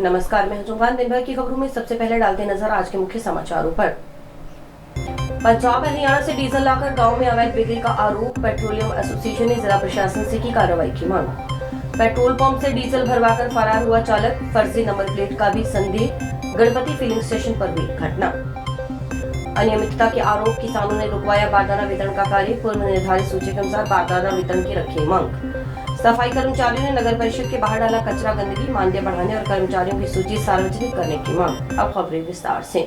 नमस्कार, मैं जुम्मान। दिन भर की खबरों में सबसे पहले डालते नजर आज के मुख्य समाचारों पर। पंजाब हरियाणा से डीजल लाकर गांव में अवैध बिक्री का आरोप। पेट्रोलियम एसोसिएशन ने जिला प्रशासन से की कार्रवाई की मांग। पेट्रोल पंप से डीजल भरवाकर फरार हुआ चालक, फर्जी नंबर प्लेट का भी संदेह। गणपति फिलिंग स्टेशन पर हुई घटना। अनियमितता के आरोप, किसानों ने रुकवाया बारदाना वितरण का कार्य। पूर्व निर्धारित सूची के अनुसार बारदाना वितरण की रखी मांग। सफाई कर्मचारियों ने नगर परिषद के बाहर डाला कचरा। गंदगी, मानदेय बढ़ाने और कर्मचारियों की सूची सार्वजनिक करने की मांग। अब खबरें विस्तार से।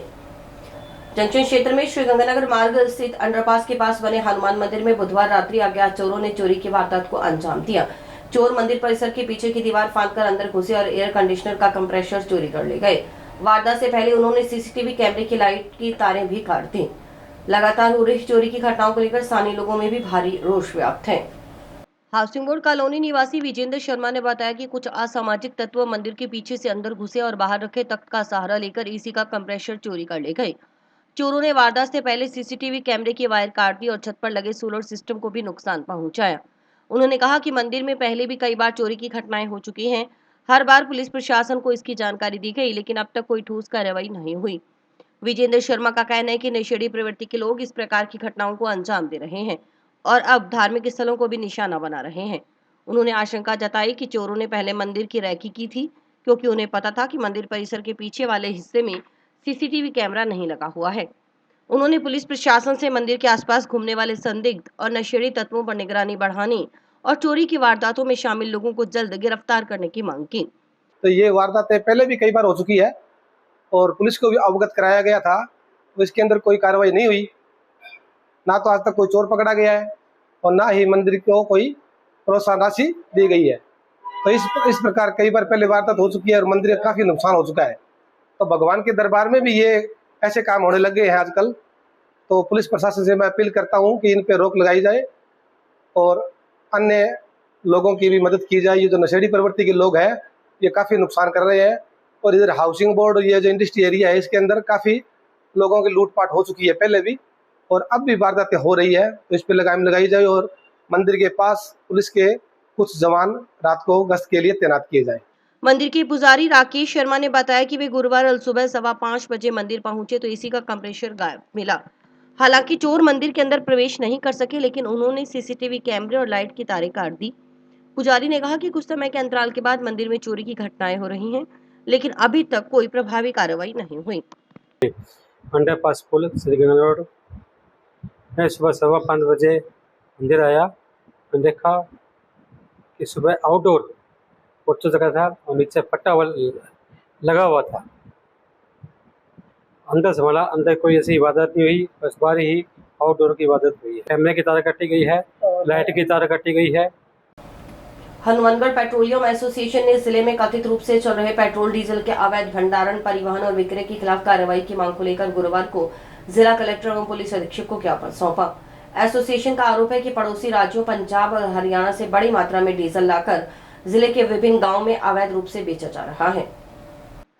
जंक्शन क्षेत्र में श्रीगंगानगर मार्ग स्थित अंडरपास के पास बने हनुमान मंदिर में बुधवार रात्रि अज्ञात चोरों ने चोरी की वारदात को अंजाम दिया। चोर मंदिर परिसर के पीछे की दीवार फांदकर अंदर घुसे और एयर कंडीशनर का कंप्रेसर चोरी कर ले गए। वारदात से पहले उन्होंने सीसीटीवी कैमरे की लाइट की तारें भी काट दी। लगातार हो रही चोरी की घटनाओं को लेकर स्थानीय लोगों में भी भारी रोष व्याप्त है। हाउसिंग बोर्ड कॉलोनी निवासी विजेंद्र शर्मा ने बताया कि कुछ असामाजिक तत्व मंदिर के पीछे से अंदर घुसे और बाहर रखे तख्त का सहारा लेकर एसी का कंप्रेसर चोरी कर ले गए। चोरों ने वारदात से पहले सीसीटीवी कैमरे की वायर काट दी और छत पर लगे सोलर सिस्टम को भी नुकसान पहुंचाया। उन्होंने कहा कि मंदिर में पहले भी कई बार चोरी की घटनाएं हो चुकी हैं। हर बार पुलिस प्रशासन को इसकी जानकारी दी गई, लेकिन अब तक कोई ठोस कार्रवाई नहीं हुई। विजेंद्र शर्मा का कहना है कि नशेड़ी प्रवृत्ति के लोग इस प्रकार की घटनाओं को अंजाम दे रहे हैं और अब धार्मिक स्थलों को भी निशाना बना रहे हैं। उन्होंने आशंका जताई कि चोरों ने पहले मंदिर की रैकी की थी, क्योंकि उन्हें पता था कि मंदिर परिसर के पीछे वाले हिस्से में सीसीटीवी कैमरा नहीं लगा हुआ है। उन्होंने पुलिस प्रशासन से मंदिर के आसपास घूमने वाले संदिग्ध और नशेड़ी तत्वों पर निगरानी बढ़ाने और चोरी की वारदातों में शामिल लोगों को जल्द गिरफ्तार करने की मांग की। तो ये वारदातें पहले भी कई बार हो चुकी है और पुलिस को भी अवगत कराया गया था, तो इसके अंदर कोई कार्रवाई नहीं हुई। ना तो आज तक कोई चोर पकड़ा गया है और ना ही मंदिर को कोई प्रोत्साहन राशि दी गई है। तो इस प्रकार कई बार पहले वारदात हो चुकी है और मंदिर का काफी नुकसान हो चुका है। तो भगवान के दरबार में भी ये ऐसे काम होने लगे हैं आजकल। तो पुलिस प्रशासन से मैं अपील करता हूँ कि इन पे रोक लगाई जाए और अन्य लोगों की भी मदद की जाए। ये जो नशेड़ी प्रवृत्ति के लोग हैं, ये काफ़ी नुकसान कर रहे हैं। और इधर हाउसिंग बोर्ड, ये जो इंडस्ट्री एरिया है, इसके अंदर काफ़ी लोगों की लूटपाट हो चुकी है पहले भी, और अब भी वारदातें हो रही है। तो इस पर लगाम लगाई जाए और मंदिर के पास पुलिस के कुछ जवान रात को गश्त के लिए तैनात किए जाए। मंदिर के पुजारी राकेश शर्मा ने बताया कि वे गुरुवार अल सुबह 5:15 बजे मंदिर पहुंचे तो एसी का कंप्रेसर गायब मिला। हालांकि चोर मंदिर के अंदर प्रवेश नहीं कर सके, लेकिन उन्होंने सीसीटीवी कैमरे और लाइट की तारें काट दी। पुजारी ने कहा कि कुछ समय के अंतराल के बाद मंदिर में चोरी की घटनाएं हो रही हैं, लेकिन अभी तक कोई प्रभावी कार्रवाई नहीं हुई। अंडरपास पुल श्रीगंगा रोड। मैं सुबह 5:15 बजे मंदिर आया और देखा कि सुबह आउटडोर पोस्टर जगह था और नीचे पट्टा लगा हुआ था। अंदर संभाला, अंदर कोई ऐसी इबादत नहीं हुई, बस बाहर ही आउटडोर की इबादत हुई है। कैमरे की तार कटी गई है, लाइट की तार कटी गई है। हनुमानगढ़ पेट्रोलियम एसोसिएशन ने जिले में कथित रूप से चल रहे पेट्रोल डीजल के अवैध भंडारण, परिवहन और विक्रय के खिलाफ कार्रवाई की मांग को लेकर गुरुवार को जिला कलेक्टर एवं पुलिस अधीक्षक को ज्ञापन सौंपा। एसोसिएशन का आरोप है कि पड़ोसी राज्यों पंजाब और हरियाणा से बड़ी मात्रा में डीजल लाकर जिले के विभिन्न गाँव में अवैध रूप से बेचा जा रहा है।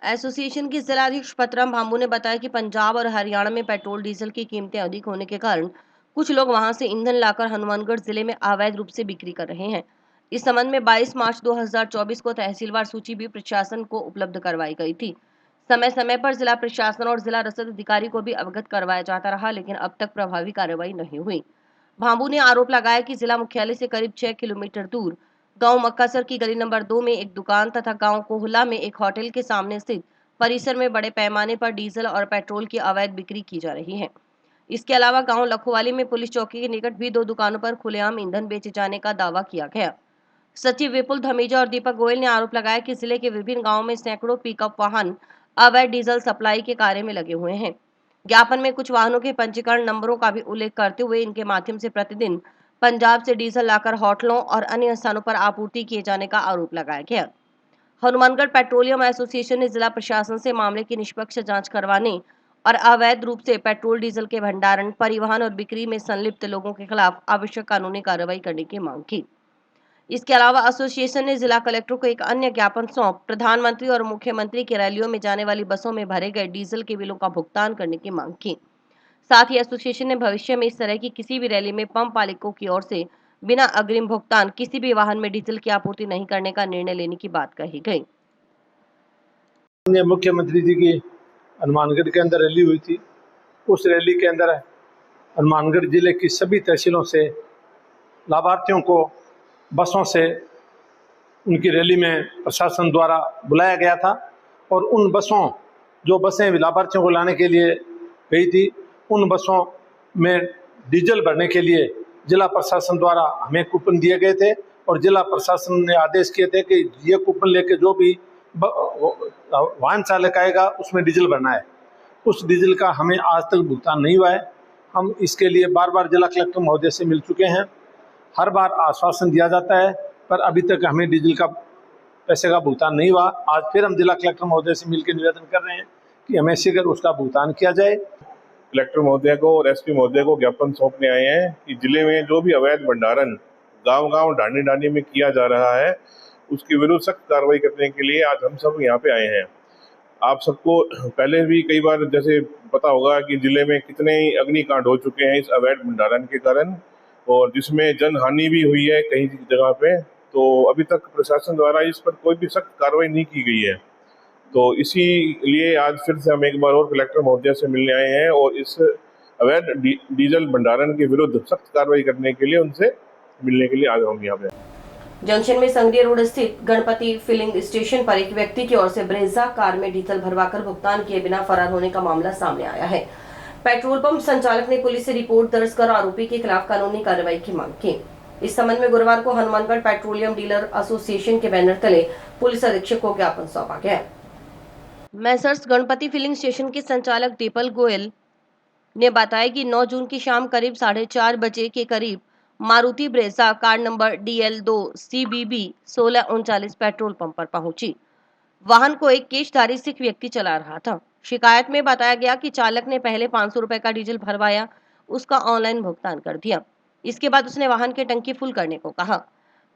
एसोसिएशन के जिलाधीश पतराम भांबू ने बताया कि पंजाब और हरियाणा में पेट्रोल डीजल की कीमतें अधिक होने के कारण कुछ लोग वहां से ईंधन लाकर हनुमानगढ़ जिले में अवैध रूप से बिक्री कर रहे हैं। इस संबंध में 22 मार्च 2024 को तहसीलवार सूची भी प्रशासन को उपलब्ध करवाई गई थी। समय समय पर जिला प्रशासन और जिला रसद अधिकारी को भी अवगत करवाया जाता रहा, लेकिन अब तक प्रभावी कार्रवाई नहीं हुई। भांबू ने आरोप लगाया कि जिला मुख्यालय से करीब 6 किलोमीटर दूर गांव मक्कासर की गली नंबर 2 में एक दुकान तथा गांव कोहला में एक होटल के सामने स्थित परिसर में बड़े पैमाने पर डीजल और पेट्रोल की अवैध बिक्री की जा रही है। इसके अलावा गांव लखोवाली में पुलिस चौकी के निकट भी 2 दुकानों पर खुलेआम ईंधन बेचे जाने का दावा किया गया। सचिव विपुल धमीजा और दीपक गोयल ने आरोप लगाया कि जिले के विभिन्न गांवों में सैकड़ों पिकअप वाहन अवैध डीजल सप्लाई के कार्य में लगे हुए हैं। ज्ञापन में कुछ वाहनों के पंजीकरण नंबरों का भी उल्लेख करते हुए इनके माध्यम से प्रतिदिन पंजाब से डीजल लाकर होटलों और अन्य स्थानों पर आपूर्ति किए जाने का आरोप लगाया गया। हनुमानगढ़ पेट्रोलियम एसोसिएशन ने जिला प्रशासन से मामले की निष्पक्ष जांच करवाने और अवैध रूप से पेट्रोल डीजल के भंडारण, परिवहन और बिक्री में संलिप्त लोगों के खिलाफ आवश्यक कानूनी कार्रवाई करने की मांग की। इसके अलावा एसोसिएशन ने जिला कलेक्टर को एक अन्य ज्ञापन सौंप प्रधानमंत्री और मुख्यमंत्री की रैलियों में जाने वाली बसों में भरे गए डीजल के बिलों का भुगतान करने की मांग की। साथ ही एसोसिएशन ने भविष्य में इस तरह की किसी भी रैली में पंप मालिकों की ओर से बिना अग्रिम भुगतान किसी भी वाहन में डीजल की आपूर्ति नहीं करने का निर्णय लेने की बात कही गई। माननीय मुख्यमंत्री जी की हनुमानगढ़ के अंदर रैली हुई थी। उस रैली के अंदर हनुमानगढ़ जिले की सभी तहसीलों से लाभार्थियों को बसों से उनकी रैली में प्रशासन द्वारा बुलाया गया था और उन बसों जो बसें लाभार्थियों को लाने के लिए गई थी, उन बसों में डीजल भरने के लिए जिला प्रशासन द्वारा हमें कूपन दिए गए थे और जिला प्रशासन ने आदेश किए थे कि ये कूपन लेके जो भी वाहन चालक आएगा उसमें डीजल भरना है। उस डीजल का हमें आज तक भुगतान नहीं हुआ है। हम इसके लिए बार बार जिला कलेक्टर महोदय से मिल चुके हैं। हर बार आश्वासन दिया जाता है पर अभी तक हमें डीजल का पैसे का भुगतान नहीं हुआ। आज फिर हम जिला कलेक्टर महोदय से मिलकर निवेदन कर रहे हैं कि हमें शीघ्र उसका भुगतान किया जाए। कलेक्टर महोदय को और एसपी महोदय को ज्ञापन सौंपने आए हैं कि जिले में जो भी अवैध भंडारण गांव-गांव ढाणी-ढाणी में किया जा रहा है उसके विरुद्ध सख्त कार्रवाई करने के लिए आज हम सब यहाँ पे आए हैं। आप सबको पहले भी कई बार जैसे पता होगा कि जिले में कितने ही अग्निकांड हो चुके हैं इस अवैध भंडारण के कारण और जिसमें जनहानि भी हुई है कई जगह पे। तो अभी तक प्रशासन द्वारा इस पर कोई भी सख्त कार्रवाई नहीं की गई है। तो इसीलिए आज फिर से हम एक बार और कलेक्टर महोदय से मिलने आए हैं और इस अवैध डीजल भंडारण के विरुद्ध सख्त कार्रवाई करने के लिए उनसे मिलने के लिए आज हम यहाँ पे। जंक्शन में संगरिया रोड स्थित गणपति फिलिंग स्टेशन पर एक व्यक्ति की ओर से ब्रेजा कार में डीजल भरवाकर भुगतान किए बिना फरार होने का मामला सामने आया है। पेट्रोल पंप संचालक ने पुलिस से रिपोर्ट दर्ज कर आरोपी के खिलाफ कानूनी कार्रवाई की मांग की। इस संबंध में गुरुवार को हनुमानगढ़ पेट्रोलियम डीलर एसोसिएशन के बैनर तले पुलिस अधीक्षक को ज्ञापन सौंपा गया। मैसर्स गणपति फिलिंग स्टेशन के संचालक दीपल गोयल ने बताया कि 9 जून की शाम करीब 4:30 बजे के करीब Maruti Brezza car number DL2 CBB 1639 petrol pump पर पहुंची। वाहन को एक केशधारी सिख व्यक्ति चला रहा था। शिकायत में बताया गया कि चालक ने पहले 500 रुपए का डीजल भरवाया, उसका ऑनलाइन भुगतान कर दिया। इसके बाद उसने वाहन की टंकी फुल करने को कहा।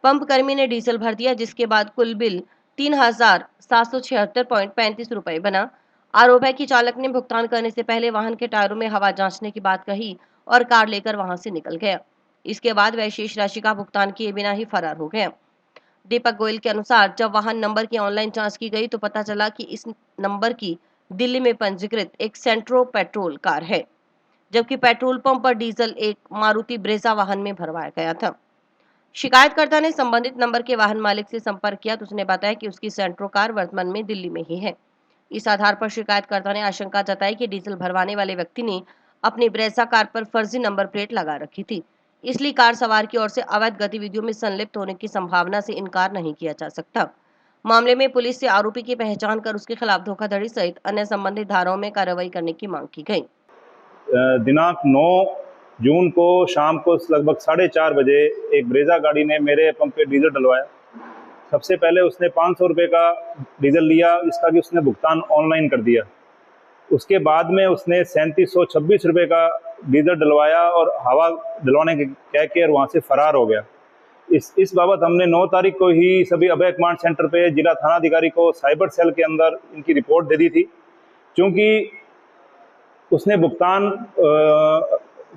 पंप कर्मी ने डीजल भर दिया, जिसके बाद कुल बिल 3,776.35 रुपए बना। आरोप है कि चालक ने भुगतान करने से पहले वाहन के टायरों में हवा जांचने की बात कही और कार लेकर वहां से निकल गया। इसके बाद वह शेष राशि का भुगतान किए बिना ही फरार हो गया। दीपक गोयल के अनुसार जब वाहन नंबर की ऑनलाइन जांच की गई तो पता चला कि इस नंबर की दिल्ली में पंजीकृत एक सेंट्रो पेट्रोल कार है, जबकि पेट्रोल पंप पर डीजल एक मारुति ब्रेजा वाहन में भरवाया गया था। शिकायतकर्ता ने संबंधित नंबर के वाहन मालिक से संपर्क किया तो उसने बताया कि उसकी सेंट्रो कार वर्तमान में दिल्ली में ही है। इस आधार पर शिकायतकर्ता ने आशंका जताई कि डीजल भरवाने वाले व्यक्ति ने अपनी ब्रेजा कार पर फर्जी नंबर प्लेट लगा रखी थी, इसलिए कार सवार की ओर से अवैध गतिविधियों में संलिप्त होने की संभावना से इनकार नहीं किया जा सकता। मामले में पुलिस से आरोपी की पहचान कर उसके खिलाफ धोखाधड़ी सहित अन्य संबंधित धाराओं में कार्रवाई करने की मांग की गई। दिनांक 9 जून को शाम को लगभग 4:30 बजे एक ब्रेजा गाड़ी ने मेरे पंप पे डीजल डलवाया। सबसे पहले उसने 500 रुपये का डीजल लिया, जिसका कि उसने भुगतान ऑनलाइन कर दिया। उसके बाद में उसने 3726 रुपये का डीजल डलवाया और हवा डलवाने के कह के वहाँ से फरार हो गया। इस बाबत हमने 9 तारीख को ही सभी अभय कमांड सेंटर पे जिला थानाधिकारी को साइबर सेल के अंदर इनकी रिपोर्ट दे दी थी। क्योंकि उसने भुगतान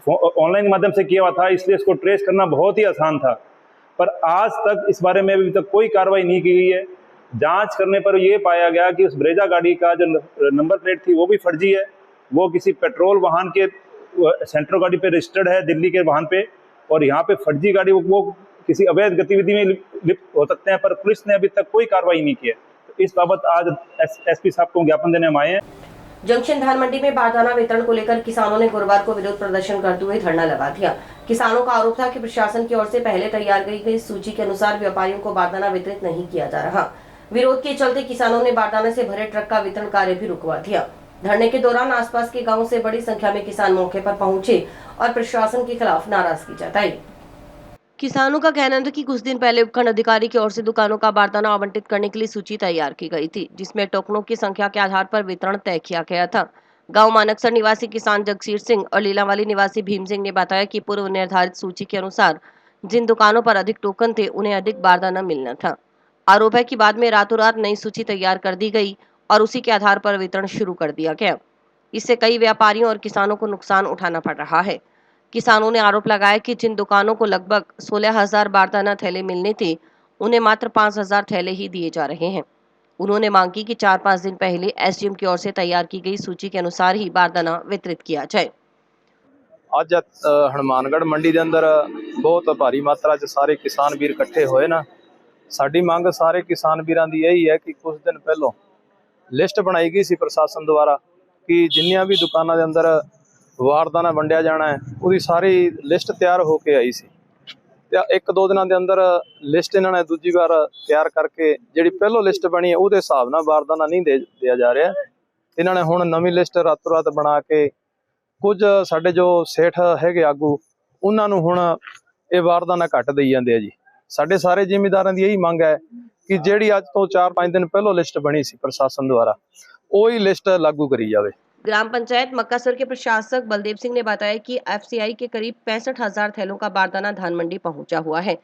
ऑनलाइन माध्यम से किया हुआ था, इसलिए इसको ट्रेस करना बहुत ही आसान था। पर आज तक इस बारे में अभी तक कोई कार्रवाई नहीं की गई है। जांच करने पर यह पाया गया कि उस ब्रेजा गाड़ी का जो नंबर प्लेट थी वो भी फर्जी है। वो किसी पेट्रोल वाहन के सेंट्रो गाड़ी पे रजिस्टर्ड है, दिल्ली के वाहन पे, और यहाँ पे फर्जी गाड़ी वो किसी अवैध गतिविधि में लिप्त हो सकते हैं। पर पुलिस ने अभी तक कोई कार्रवाई नहीं की है। तो इस बाबत आज एसपी साहब को ज्ञापन देने हम आए हैं। जंक्शन धान मंडी में बारदाना वितरण को लेकर किसानों ने गुरुवार को विरोध प्रदर्शन करते हुए धरना लगा दिया। किसानों का आरोप था कि प्रशासन की ओर से पहले तैयार की गई सूची के अनुसार व्यापारियों को बारदाना वितरित नहीं किया जा रहा। विरोध के चलते किसानों ने बारदाने से भरे ट्रक का वितरण कार्य भी रुकवा दिया। धरने के दौरान आसपास के गाँव से बड़ी संख्या में किसान मौके पर पहुंचे और प्रशासन के खिलाफ नाराजगी जताई। किसानों का कहना था कि कुछ दिन पहले उपखंड अधिकारी की ओर से दुकानों का बारदाना आवंटित करने के लिए सूची तैयार की गई थी, जिसमें टोकनों की संख्या के आधार पर वितरण तय किया गया था। गांव मानकसर निवासी किसान जगसीर सिंह और लीलावाली निवासी भीम सिंह ने बताया कि पूर्व निर्धारित सूची के अनुसार जिन दुकानों पर अधिक टोकन थे उन्हें अधिक बारदाना मिलना था। आरोप है कि बाद में रातों रात नई सूची तैयार कर दी गई और उसी के आधार पर वितरण शुरू कर दिया गया। इससे कई व्यापारियों और किसानों को नुकसान उठाना पड़ रहा है। किसानों ने आरोप लगाया कि जिन दुकानों को लगभग 16,000 बारदाना थैले मिलने थे, उन्हें मात्र 5,000 थैले ही दिए जा रहे हैं। उन्होंने मांग की कि 4-5 दिन पहले एसडीएम की ओर से तैयार की गई सूची के अनुसार ही बारदाना वितरित किया जाए। ਅੱਜ ਹਨੂਮਾਨਗੜ੍ਹ ਮੰਡੀ ਦੇ ਅੰਦਰ ਬਹੁਤ ਭਾਰੀ ਮਾਤਰਾ 'ਚ ਸਾਰੇ ਕਿਸਾਨ ਵੀਰ ਇਕੱਠੇ ਹੋਏ ਨਾ। ਸਾਡੀ ਮੰਗ ਸਾਰੇ ਕਿਸਾਨ ਵੀਰਾਂ ਦੀ ਇਹੀ ਹੈ ਕਿ ਕੁਝ ਦਿਨ ਪਹਿਲਾਂ ਲਿਸਟ ਬਣਾਈ ਗਈ ਸੀ ਪ੍ਰਸ਼ਾਸਨ ਦੁਆਰਾ ਕਿ ਜਿੰਨੀਆਂ ਵੀ ਦੁਕਾਨਾਂ ਦੇ ਅੰਦਰ ਵਾਰਦਾਨਾ ਵੰਡਿਆ ਜਾਣਾ ਹੈ ਉਹਦੀ ਸਾਰੀ ਲਿਸਟ ਤਿਆਰ ਹੋ ਕੇ ਆਈ ਸੀ ਤੇ 1-2 ਦਿਨਾਂ ਦੇ ਅੰਦਰ ਲਿਸਟ ਇਹਨਾਂ ਨੇ ਦੂਜੀ ਵਾਰ ਤਿਆਰ ਕਰਕੇ ਜਿਹੜੀ ਪਹਿਲੋਂ ਲਿਸਟ ਬਣੀ ਹੈ ਉਹਦੇ ਹਿਸਾਬ ਨਾਲ ਵਾਰਦਾਨਾ ਨਹੀਂ ਦਿਆ ਜਾ ਰਿਹਾ। ਇਹਨਾਂ ਨੇ ਹੁਣ ਨਵੀਂ ਲਿਸਟ ਰਾਤੋਂ ਰਾਤ ਬਣਾ ਕੇ ਕੁਝ ਸਾਡੇ ਜੋ ਸੇਠ ਹੈਗੇ ਆਗੂ ਉਹਨਾਂ ਨੂੰ ਹੁਣ ਇਹ ਵਾਰਦਾਨਾ ਘੱਟ ਦੇਈ ਜਾਂਦੇ ਆ ਜੀ। ਸਾਡੇ ਸਾਰੇ ਜ਼ਿਮੀਂਦਾਰਾਂ ਦੀ ਇਹੀ ਮੰਗ ਹੈ ਕਿ ਜਿਹੜੀ ਅੱਜ ਤੋਂ 4-5 दिन ਪਹਿਲਾਂ ਲਿਸਟ ਬਣੀ ਸੀ प्रशासन द्वारा वही लिस्ट लागू करी जावे। ग्राम पंचायत मक्कासर के प्रशासक बलदेव सिंह ने बताया कि एफसीआई के करीब 65,000 थैलों का बारदाना धान मंडी पहुंचा हुआ है।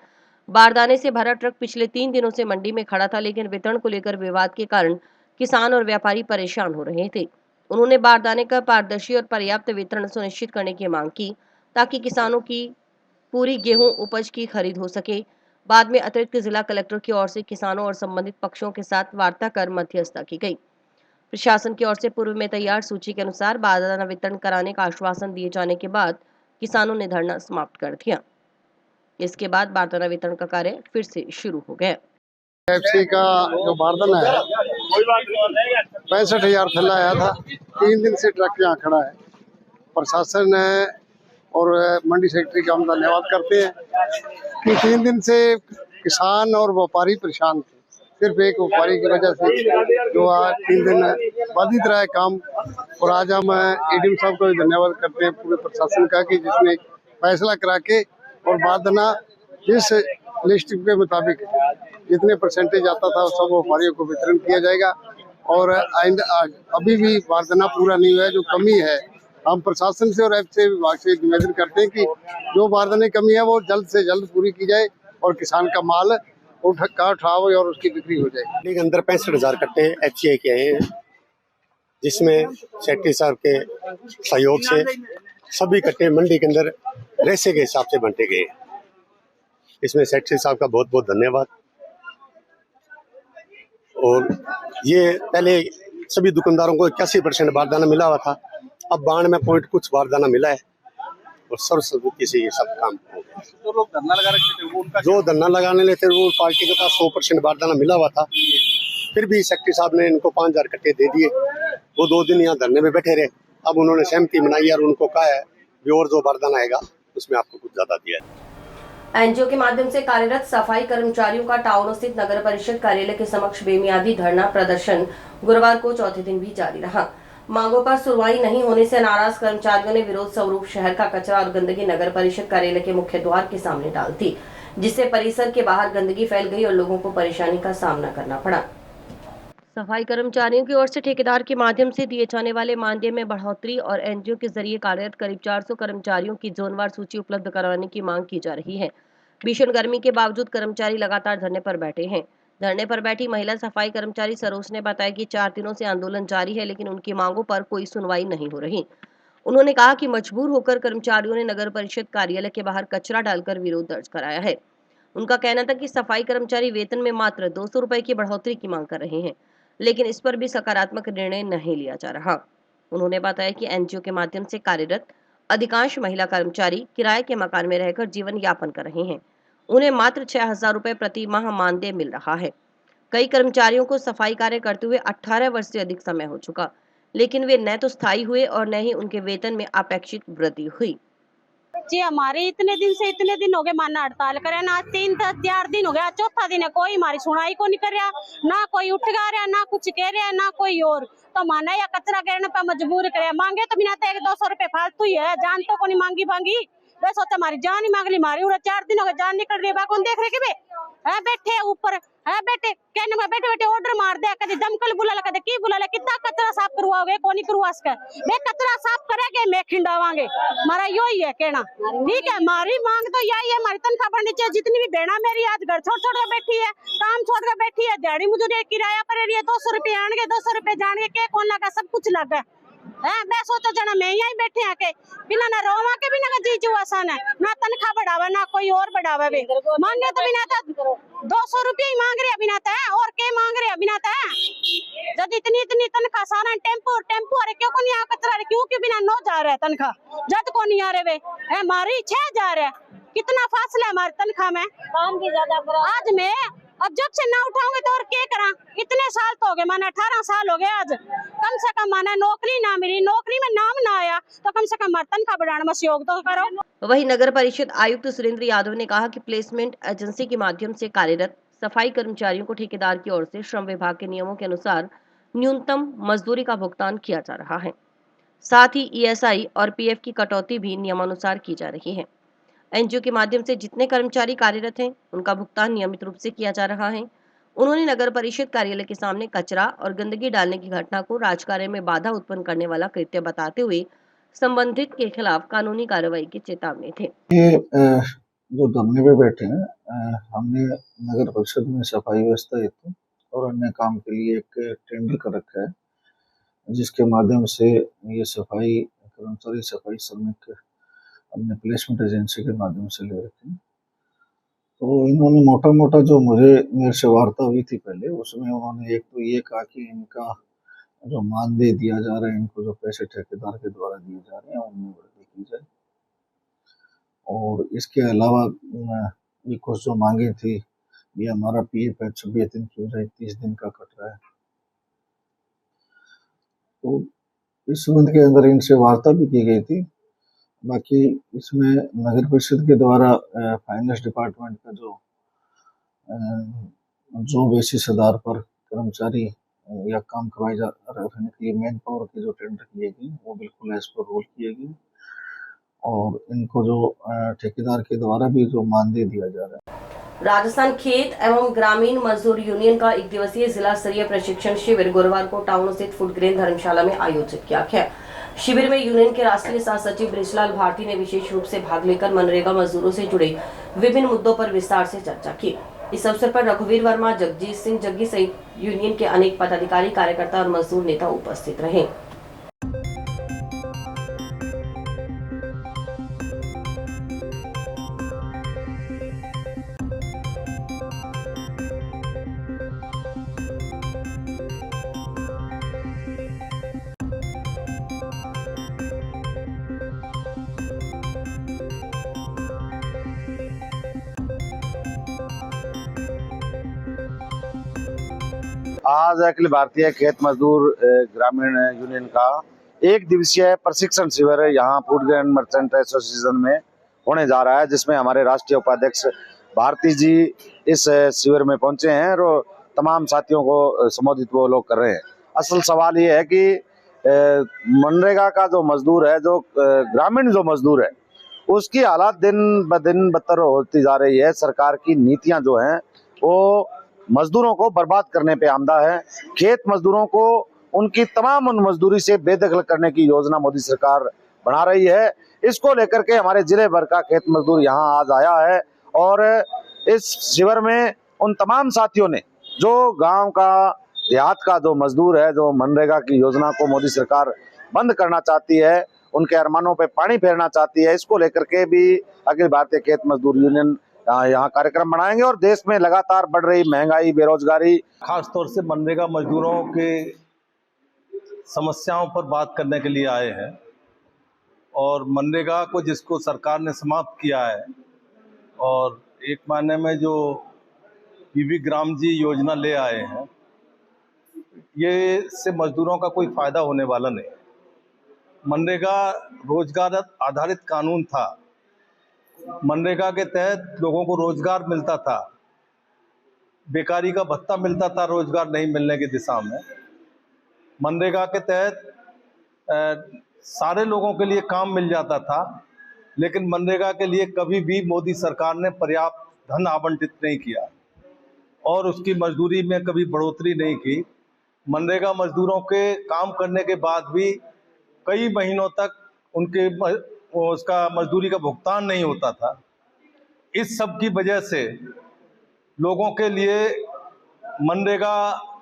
बारदाने से भरा ट्रक पिछले 3 दिनों से मंडी में खड़ा था, लेकिन वितरण को लेकर विवाद के कारण किसान और व्यापारी परेशान हो रहे थे। उन्होंने बारदाने का पारदर्शी और पर्याप्त वितरण सुनिश्चित करने की मांग की ताकि किसानों की पूरी गेहूं उपज की खरीद हो सके। बाद में अतिरिक्त जिला कलेक्टर की ओर से किसानों और संबंधित पक्षों के साथ वार्ता कर मध्यस्थता की गई। प्रशासन की ओर से पूर्व में तैयार सूची के अनुसार बारदाना वितरण कराने का आश्वासन दिए जाने के बाद किसानों ने धरना समाप्त कर दिया। इसके बाद बारदाना वितरण का कार्य फिर से शुरू हो गया। एफसी का जो बारदाना है 65,000 थैला आया था। 3 दिन से ट्रक यहाँ खड़ा है। प्रशासन और मंडी सेक्रेटरी का हम धन्यवाद करते हैं कि 3 दिन से किसान और व्यापारी परेशान थे। सिर्फ एक व्यापारी की वजह से जो आज 3 दिन बाधित रहा है काम। और आज हम एडीएम साहब को भी धन्यवाद करते हैं पूरे प्रशासन का कि जिसने फैसला करा के और बारदाना जिस लिस्ट के मुताबिक जितने परसेंटेज आता था सब व्यापारियों को वितरण किया जाएगा। और अभी भी बारदाना पूरा नहीं हुआ है, जो कमी है हम प्रशासन से और एफसीआई विभाग से निवेदन करते हैं कि जो बारदाने की कमी है वो जल्द से जल्द पूरी की जाए और किसान का माल उठाव और उसकी बिक्री हो जाए। मंडी के अंदर 65,000 कट्टे एफसीआई के आए हैं, जिसमें सेक्रेटरी साहब के सहयोग से सभी कट्टे मंडी के अंदर रेसे के हिसाब से बांटे गए। इसमें सेक्रेटरी साहब का बहुत बहुत धन्यवाद। और ये पहले सभी दुकानदारों को 81% बारदाना मिला हुआ था, अब 92 कुछ बारदाना मिला है और सर्वसम्मति से ये सब काम हो गया। जो लोग धरना लगा रखे थे उनका जो धरना लगाने लेते वो पार्टी के पास 100% बारदाना मिला हुआ था, फिर भी सेक्रेटरी साहब ने इनको 5,000 कट्टे दे दिए। वो 2 दिन यहाँ धरने में बैठे रहे। अब उन्होंने सहमति बनाई और उनको कहा है कि और जो बारदाना आएगा उसमें आपको कुछ ज्यादा दिया है। एनजीओ के माध्यम से कार्यरत सफाई कर्मचारियों का टाउन स्थित नगर परिषद कार्यालय के समक्ष बेमियादी धरना प्रदर्शन गुरुवार को चौथे दिन भी जारी रहा। मांगों पर सुनवाई नहीं होने से नाराज कर्मचारियों ने विरोध स्वरूप शहर का कचरा और गंदगी नगर परिषद कार्यालय के मुख्य द्वार के सामने डाल दी, जिससे परिसर के बाहर गंदगी फैल गई और लोगों को परेशानी का सामना करना पड़ा। सफाई कर्मचारियों की ओर से ठेकेदार के माध्यम से दिए जाने वाले मानदेय में बढ़ोतरी और एनजीओ के जरिए कार्यरत करीब 400 कर्मचारियों की जोनवार सूची उपलब्ध कराने की मांग की जा रही है। भीषण गर्मी के बावजूद कर्मचारी लगातार धरने पर बैठे हैं। धरने पर बैठी महिला सफाई कर्मचारी सरोज ने बताया कि 4 दिनों से आंदोलन जारी है, लेकिन उनकी मांगों पर कोई सुनवाई नहीं हो रही। उन्होंने कहा कि मजबूर होकर कर्मचारियों ने नगर परिषद कार्यालय के बाहर कचरा डालकर विरोध दर्ज कराया है। उनका कहना था कि सफाई कर्मचारी वेतन में मात्र 200 रुपए की बढ़ोतरी की मांग कर रहे हैं, लेकिन इस पर भी सकारात्मक निर्णय नहीं लिया जा रहा। उन्होंने बताया कि एनजीओ के माध्यम से कार्यरत अधिकांश महिला कर्मचारी किराए के मकान में रहकर जीवन यापन कर रहे हैं। उन्हें मात्र 6,000 रुपए प्रति माह मानदेय मिल रहा है। कई कर्मचारियों को सफाई कार्य करते हुए 18 वर्ष से अधिक समय हो चुका, लेकिन वे न तो स्थायी हुए और न ही उनके वेतन में अपेक्षित वृद्धि हुई। जी हमारे इतने दिन हो गए माना हड़ताल करे ना, 3-4 दिन हो गया, चौथा दिन है, कोई हमारी सुनाई को नहीं कर रहा, ना कोई उठ गा रहा, ना कुछ कह रहा, ना कोई और। तो माना या कचरा गिरने पर मजबूर करे, मांगे तो बिना 100-200 रुपए फालतू ही है, जान तो को नहीं मांगी वे सोचा हमारी जान ही मांग ली। हमारी 4 दिन हो गए जान निकल रही है, कौन देख रहे कि है बैठे ऊपर है बैठे कहने में बैठे ऑर्डर मार दे, कभी दमकल बुला ला, कभी की बुला ला, कितना कचरा साफ करवाओगे, कौन ही करवा सके, वे कचरा साफ करेंगे मैं खिंडावांगे, हमारा यही है कहना। ठीक है, हमारी मांग तो यही है, हमारी तनख्वाह बढ़नी चाहिए। जितनी भी बहना मेरी आज घर छोड़ कर बैठी है, काम छोड़ कर बैठी है, दिहाड़ी मजदूरी किराया पर रही है, 200 रुपये आएंगे 200 रुपये जाएंगे, के कौन लगा, सब कुछ लगा है मैं सोचो जना मैं यहीं बैठे आके बिना ना रोवा के बिना का जीजू आसान है ना तनख्वाह बढ़ावा ना कोई और बढ़ावा भी मान्य तो बिना 200 रुपये ही मांग रहे बिना है और के मांग रहे बिना है जब इतनी इतनी तनख्वाह सारा टेम्पो अरे क्यों को नहीं आ कचरा क्यों के बिना 9 जा रहा है तनख्वाह जद को नहीं आ रहे वे हमारी 6 जा रहे कितना फासला है हमारी तनख्वाह में काम भी ज्यादा आज मैं अब जब से ना उठाऊंगे तो और क्या करा इतने साल तो हो गए माना 18 साल हो गए आज कम से कम माना नौकरी ना मिली नौकरी में नाम ना आया तो कम से कम तनख्वाह बढ़ाने में सहयोग तो करो। वहीं नगर परिषद आयुक्त सुरेंद्र यादव ने कहा कि प्लेसमेंट एजेंसी के माध्यम से कार्यरत सफाई कर्मचारियों को ठेकेदार की ओर से श्रम विभाग के नियमों के अनुसार न्यूनतम मजदूरी का भुगतान किया जा रहा है। साथ ही ईएसआई और पीएफ की कटौती भी नियमानुसार की जा रही है। एनजीओ के माध्यम से जितने कर्मचारी कार्यरत हैं उनका भुगतान नियमित रूप से किया जा रहा है। उन्होंने नगर परिषद कार्यालय के सामने कचरा और गंदगी डालने की घटना को राजकार्य में बाधा उत्पन्न करने वाला कृत्य बताते हुए संबंधित के खिलाफ कानूनी कार्रवाई की चेतावनी दी। ये जो धरने पे बैठे हैं हमने नगर परिषद में सफाई व्यवस्था हेतु और अन्य काम के लिए एक टेंडर कर रखा है जिसके माध्यम से ये सफाई कर्मचारी सफाई श्रमिक अपने प्लेसमेंट एजेंसी के माध्यम से ले रखे हैं। तो इन्होंने मोटा जो मेरे से वार्ता हुई थी पहले उसमें उन्होंने एक तो ये कहा कि इनका जो मानदेय दिया जा रहा है इनको जो पैसे ठेकेदार के द्वारा दिए जा रहे हैं उनमें वृद्धि की जाए और इसके अलावा ये कुछ जो मांगे थी ये हमारा पीएफ है 26 दिन की बजाय 30 दिन का कट रहा है। तो इस संबंध के अंदर इनसे वार्ता भी की गई थी। बाकी इसमें नगर परिषद के द्वारा फाइनेंस डिपार्टमेंट का जो बेसिस आधार पर कर्मचारी या काम करवाए जा रखने के लिए मैन पावर के जो टेंडर किए गए वो बिल्कुल एज पर रूल किए गए और इनको जो ठेकेदार के द्वारा भी जो मानदेय दिया जा रहा है। राजस्थान खेत एवं ग्रामीण मजदूर यूनियन का 1 दिवसीय जिला स्तरीय प्रशिक्षण शिविर गुरुवार को टाउन स्थित फूड ग्रेन धर्मशाला में आयोजित किया गया। शिविर में यूनियन के राष्ट्रीय सह सचिव ब्रिजलाल भारती ने विशेष रूप से भाग लेकर मनरेगा मजदूरों से जुड़े विभिन्न मुद्दों पर विस्तार से चर्चा की। इस अवसर पर रघुवीर वर्मा, जगजीत सिंह जग्गी सहित यूनियन के अनेक पदाधिकारी, कार्यकर्ता और मजदूर नेता उपस्थित रहे। आज अखिल भारतीय खेत मजदूर ग्रामीण यूनियन का 1 दिवसीय प्रशिक्षण शिविर यहाँ फूड ग्रेन मर्चेंट एसोसिएशन में होने जा रहा है जिसमें हमारे राष्ट्रीय उपाध्यक्ष भारती जी इस शिविर में पहुंचे हैं और तमाम साथियों को संबोधित वो लोग कर रहे हैं। असल सवाल ये है कि मनरेगा का जो मजदूर है, जो ग्रामीण जो मजदूर है, उसकी हालात दिन ब दिन बदतर होती जा रही है। सरकार की नीतियां जो हैं वो मजदूरों को बर्बाद करने पे आमदा है। खेत मजदूरों को उनकी तमाम उन मजदूरी से बेदखल करने की योजना मोदी सरकार बना रही है। इसको लेकर के हमारे जिले भर का खेत मजदूर यहाँ आज आया है और इस शिविर में उन तमाम साथियों ने जो गांव का देहात का जो मजदूर है, जो मनरेगा की योजना को मोदी सरकार बंद करना चाहती है, उनके अरमानों पे पानी फेरना चाहती है, इसको लेकर के भी अखिल भारतीय खेत मजदूर यूनियन यहाँ कार्यक्रम बनाएंगे और देश में लगातार बढ़ रही महंगाई, बेरोजगारी, खास तौर से मनरेगा मजदूरों के समस्याओं पर बात करने के लिए आए हैं। और मनरेगा को जिसको सरकार ने समाप्त किया है और एक मायने में जो बीबी ग्राम जी योजना ले आए हैं, ये से मजदूरों का कोई फायदा होने वाला नहीं। मनरेगा रोजगार आधारित कानून था। मनरेगा के तहत लोगों को रोजगार मिलता था, बेकारी का भत्ता मिलता था रोजगार नहीं मिलने की दिशा में। मनरेगा के तहत सारे लोगों के लिए काम मिल जाता था, लेकिन मनरेगा के लिए कभी भी मोदी सरकार ने पर्याप्त धन आवंटित नहीं किया और उसकी मजदूरी में कभी बढ़ोतरी नहीं की। मनरेगा मजदूरों के काम करने के बाद भी कई महीनों तक उनके उसका मजदूरी का भुगतान नहीं होता था। इस सब की वजह से लोगों के लिए मनरेगा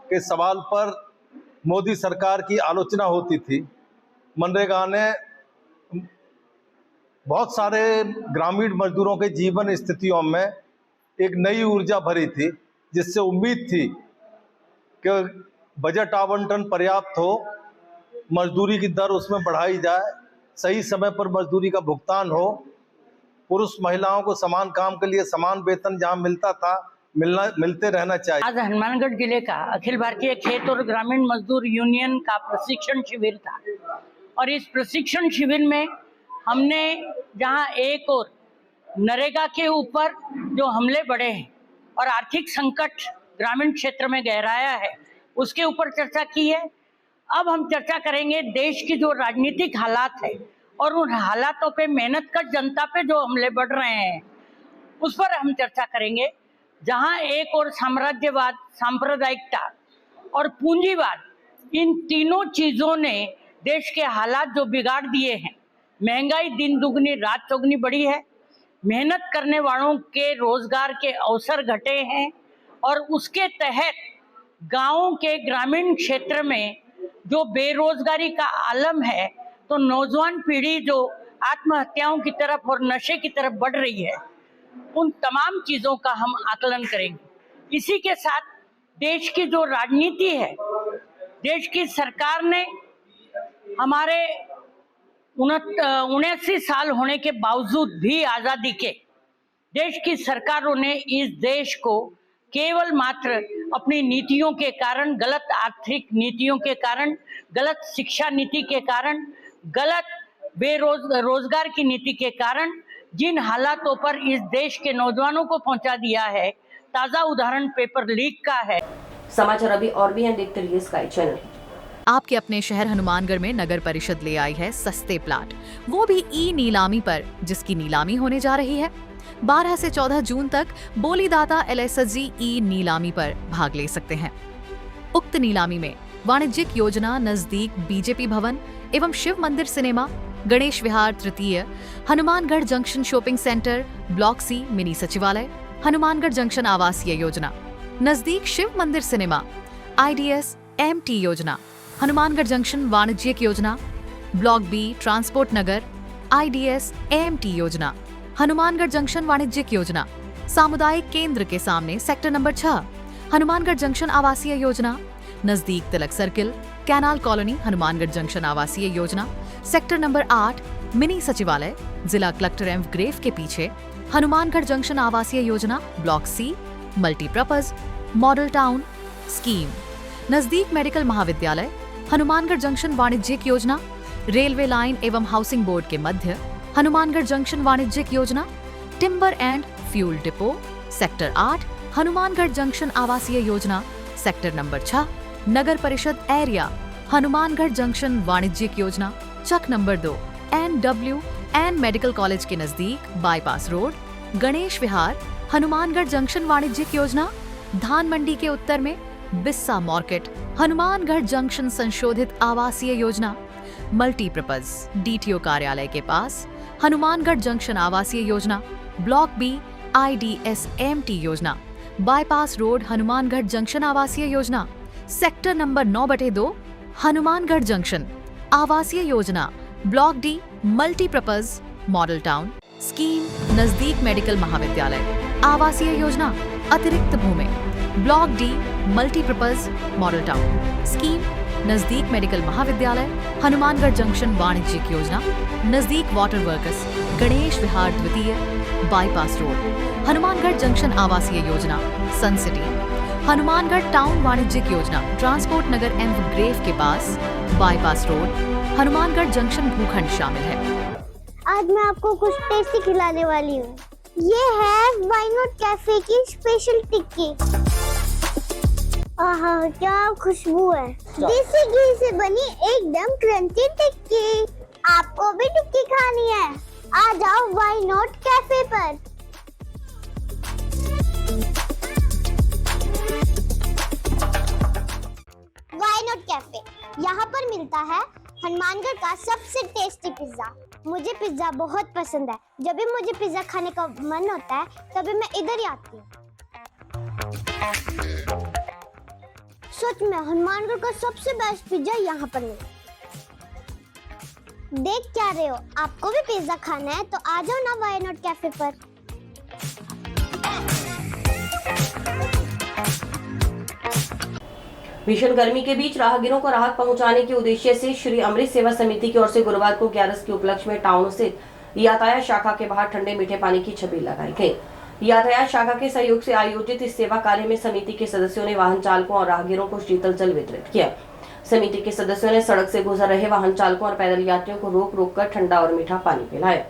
के सवाल पर मोदी सरकार की आलोचना होती थी मनरेगा ने बहुत सारे ग्रामीण मजदूरों के जीवन स्थितियों में एक नई ऊर्जा भरी थी, जिससे उम्मीद थी कि बजट आवंटन पर्याप्त हो, मजदूरी की दर उसमें बढ़ाई जाए, सही समय पर मजदूरी का भुगतान हो, पुरुष महिलाओं को समान काम के लिए समान वेतन जहां मिलता था मिलते रहना चाहिए। आज हनुमानगढ़ जिले का अखिल भारतीय खेत और ग्रामीण मजदूर यूनियन का प्रशिक्षण शिविर था और इस प्रशिक्षण शिविर में हमने जहां एक और नरेगा के ऊपर जो हमले बढ़े हैं और आर्थिक संकट ग्रामीण क्षेत्र में गहराया है उसके ऊपर चर्चा की है। अब हम चर्चा करेंगे देश की जो राजनीतिक हालात है और उन हालातों पे मेहनत कर जनता पे जो हमले बढ़ रहे हैं उस पर हम चर्चा करेंगे, जहां एक और साम्राज्यवाद, सांप्रदायिकता और पूंजीवाद इन तीनों चीजों ने देश के हालात जो बिगाड़ दिए हैं। महंगाई दिन दुगनी रात चौगनी बढ़ी है, मेहनत करने वालों के रोजगार के अवसर घटे हैं और उसके तहत गांवों के ग्रामीण क्षेत्र में जो बेरोजगारी का आलम है, तो नौजवान पीढ़ी जो आत्महत्याओं की तरफ और नशे की तरफ बढ़ रही है, उन तमाम चीजों का हम आकलन करेंगे। इसी के साथ देश की जो राजनीति है, देश की सरकार ने हमारे 79 साल होने के बावजूद भी आजादी के देश की सरकारों ने इस देश को केवल मात्र अपनी नीतियों के कारण, गलत आर्थिक नीतियों के कारण, गलत शिक्षा नीति के कारण, गलत रोजगार की नीति के कारण जिन हालातों पर इस देश के नौजवानों को पहुंचा दिया है, ताजा उदाहरण पेपर लीक का है। समाचार अभी और भी हैं, देखते रहिए स्काई चैनल। आपके अपने शहर हनुमानगढ़ में नगर परिषद ले आई है सस्ते प्लाट, वो भी ई नीलामी पर, जिसकी नीलामी होने जा रही है। 12 से 14 जून तक बोलीदाता LSSG ई नीलामी पर भाग ले सकते हैं। उक्त नीलामी में वाणिज्यिक योजना नजदीक बीजेपी भवन एवं शिव मंदिर सिनेमा, गणेश विहार तृतीय, Hanumangarh junction shopping centre, block C mini सचिवालय, हनुमानगढ़ जंक्शन आवासीय योजना, नजदीक शिव मंदिर सिनेमा, IDS MT योजना, हनुमानगढ़ जंक्शन वाणिज्यिक योजना, ब्लॉक B ट्रांसपोर्ट नगर, IDS AMT योजना, हनुमानगढ़ जंक्शन वाणिज्यिक योजना, सामुदायिक केंद्र के सामने सेक्टर नंबर 6, हनुमानगढ़ जंक्शन आवासीय योजना, नजदीक Tilak circle, canal colony, Hanumangarh junction आवासीय योजना, सेक्टर नंबर 8, मिनी सचिवालय, जिला कलेक्टर एम ग्रेफ के पीछे, हनुमानगढ़ जंक्शन आवासीय योजना, block C, multipurpose, model town scheme, नजदीक मेडिकल महाविद्यालय, हनुमानगढ़ जंक्शन वाणिज्यिक योजना, रेलवे लाइन एवं हाउसिंग बोर्ड के मध्य, हनुमानगढ़ जंक्शन वाणिज्यिक योजना, timber and fuel depot, sector 8, Hanumangarh junction आवासीय योजना, सेक्टर नंबर 6, नगर परिषद एरिया, हनुमानगढ़ जंक्शन वाणिज्यिक योजना, चक नंबर 2, NWN मेडिकल कॉलेज के नजदीक बाईपास रोड, गणेश विहार, हनुमानगढ़ जंक्शन वाणिज्यिक योजना, धान मंडी के उत्तर में बिस्सा मार्केट, हनुमानगढ़ जंक्शन संशोधित आवासीय योजना, मल्टीपर्पज DTO कार्यालय के पास, हनुमानगढ़ जंक्शन आवासीय योजना, ब्लॉक B IDS MT योजना, बाईपास रोड, हनुमानगढ़ जंक्शन आवासीय योजना, सेक्टर नंबर 9/2, हनुमानगढ़ जंक्शन आवासीय योजना, block D multipurpose model town scheme, नजदीक मेडिकल महाविद्यालय आवासीय योजना, अतिरिक्त भूमि, block D multipurpose model town scheme, नजदीक मेडिकल महाविद्यालय, हनुमानगढ़ जंक्शन वाणिज्यिक योजना, नजदीक वाटर वर्कर्स, गणेश विहार द्वितीय, बाईपास रोड, हनुमानगढ़ जंक्शन आवासीय योजना, सन सिटी, हनुमानगढ़ टाउन वाणिज्यिक योजना, ट्रांसपोर्ट नगर एम ग्रेव के पास, बाईपास रोड, हनुमानगढ़ जंक्शन भूखंड शामिल है। आज मैं आपको कुछ टेस्टी खिलाने वाली हूँ। ये है व्हाई नॉट कैफे की स्पेशल टिक्की। आहा, क्या खुशबू है। देसी घी से बनी एकदम क्रंची टिक्की। आपको भी टिक्की खानी है? आ जाओ व्हाई नॉट कैफे पर। व्हाई नॉट कैफे, यहाँ पर मिलता है हनुमानगढ़ का सबसे टेस्टी पिज्जा। मुझे पिज्जा बहुत पसंद है। जब भी मुझे पिज्जा खाने का मन होता है तभी मैं इधर ही आती हूँ। सच में हनुमानगढ़ का सबसे बेस्ट पिज्जा यहाँ पर मिलता है। देख क्या रहे हो, आपको भी पिज्जा खाना है तो आ जाओ ना वाई नॉट कैफे पर। भीषण गर्मी के बीच राहगीरों को राहत पहुंचाने के उद्देश्य से श्री अमृत सेवा समिति की ओर से गुरुवार को 11 के उपलक्ष्य में टाउन स्थित यातायात शाखा के बाहर ठंडे मीठे पानी की छबील लगाई गई। यातायात शाखा के सहयोग से आयोजित इस सेवा कार्य में समिति के सदस्यों ने वाहन चालकों और राहगीरों को शीतल जल वितरित किया। समिति के सदस्यों ने सड़क से गुजर रहे वाहन चालकों और पैदल यात्रियों को रोक रोक कर ठंडा और मीठा पानी पिलाया।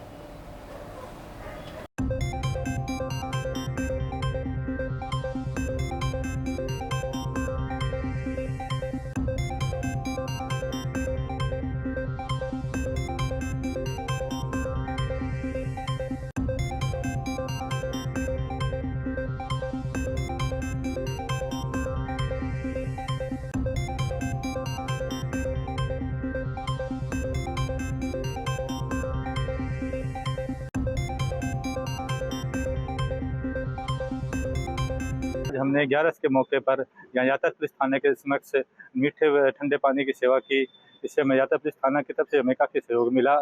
हमने 11 के मौके पर यहाँ यातायात पुलिस थाने के समक्ष मीठे व ठंडे पानी की सेवा की। इससे हमें यातायात पुलिस थाना की तरफ से हमें काफ़ी सहयोग मिला।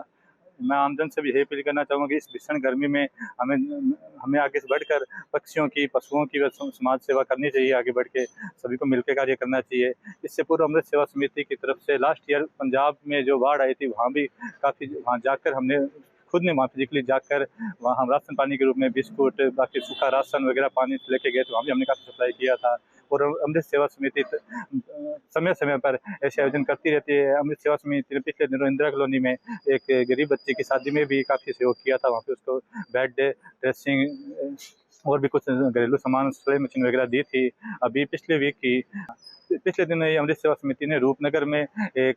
मैं आमजन से भी यही अपील करना चाहूँगा कि इस भीषण गर्मी में हमें आगे से बढ़कर पक्षियों की, पशुओं की समाज सेवा करनी चाहिए। आगे बढ़ के सभी को मिलकर कार्य करना चाहिए। इससे पूर्व अमृत सेवा समिति की तरफ से लास्ट ईयर पंजाब में जो बाढ़ आई थी, वहाँ भी काफ़ी वहाँ जाकर हमने खुद ने वहाँ फिजिकली जाकर वहाँ हम राशन पानी के रूप में बिस्कुट, बाकी सूखा राशन वगैरह पानी लेके गए थे। वहाँ भी हमने काफ़ी सप्लाई किया था। और अमृत सेवा समिति समय समय पर ऐसे आयोजन करती रहती है। अमृत सेवा समिति ने पिछले दिनों इंदिरा कॉलोनी में एक गरीब बच्चे की शादी में भी काफ़ी सहयोग किया था। वहाँ पे उसको बेड, ड्रेसिंग और भी कुछ घरेलू सामान, सिलाई मशीन वगैरह दी थी। अभी पिछले दिन अमृत सेवा समिति ने रूपनगर में एक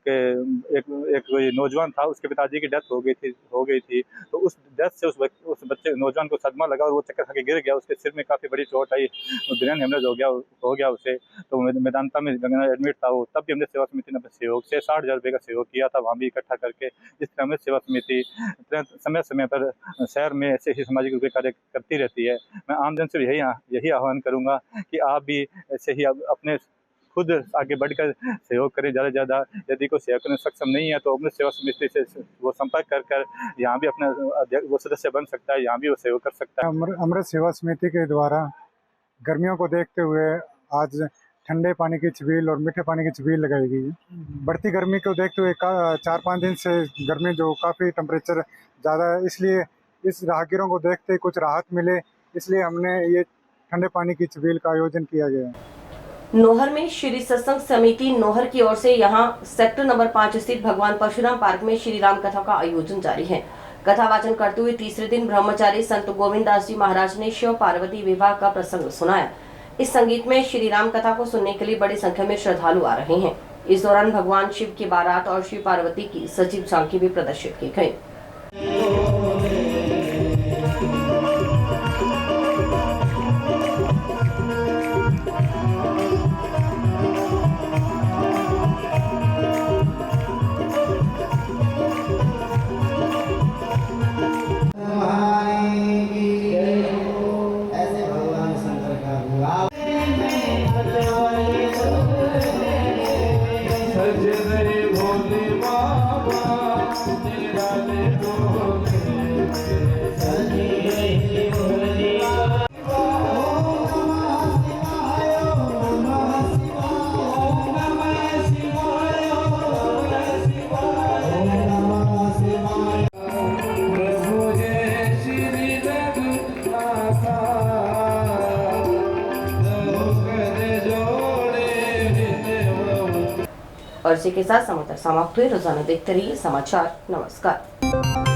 कोई नौजवान था, उसके पिताजी की डेथ हो गई थी। तो उस डेथ से उस बच्चे नौजवान को सदमा लगा और वो चक्कर खा के गिर गया। उसके सिर में काफ़ी बड़ी चोट आई, ब्रेन हेमरेज हो गया उसे। तो मेदांता में एडमिट था वो। तब भी अमृत सेवा समिति ने अपने सहयोग से 60,000 रुपये का सहयोग किया था, वहाँ भी इकट्ठा करके। इस तरह अमृत सेवा समिति समय समय पर शहर में ऐसे ही सामाजिक रूप से कार्य करती रहती है। मैं आमजन से यही आह्वान करूँगा कि आप भी ऐसे ही अपने खुद आगे बढ़कर सहयोग करें ज़्यादा से ज़्यादा। यदि कोई सहयोग करने सक्षम नहीं है तो अमृत सेवा समिति से वो संपर्क कर यहाँ भी अपना वो सदस्य बन सकता है, यहाँ भी वो सहयोग कर सकता है। अमृत सेवा समिति के द्वारा गर्मियों को देखते हुए आज ठंडे पानी की छबील और मीठे पानी की छबील लगाई गई है। बढ़ती गर्मी को देखते हुए 4-5 दिन से गर्मी जो काफ़ी टेम्परेचर ज़्यादा है, इसलिए इस राहगीरों को देखते कुछ राहत मिले, इसलिए हमने ये ठंडे पानी की छबील का आयोजन किया गया है। नोहर में श्री सत्संग समिति नोहर की ओर से यहां सेक्टर नंबर 5 स्थित भगवान परशुराम पार्क में श्री राम कथा का आयोजन जारी है। कथा वाचन करते हुए तीसरे दिन ब्रह्मचारी संत गोविंद दास जी महाराज ने शिव पार्वती विवाह का प्रसंग सुनाया। इस संगीत में श्री राम कथा को सुनने के लिए बड़ी संख्या में श्रद्धालु आ रहे हैं। इस दौरान भगवान शिव की बारात और शिव पार्वती की सजीव झांकी भी प्रदर्शित की गई। और इसी के साथ समाचार समाप्त हुए। रोजाना देखते रहिए समाचार। नमस्कार।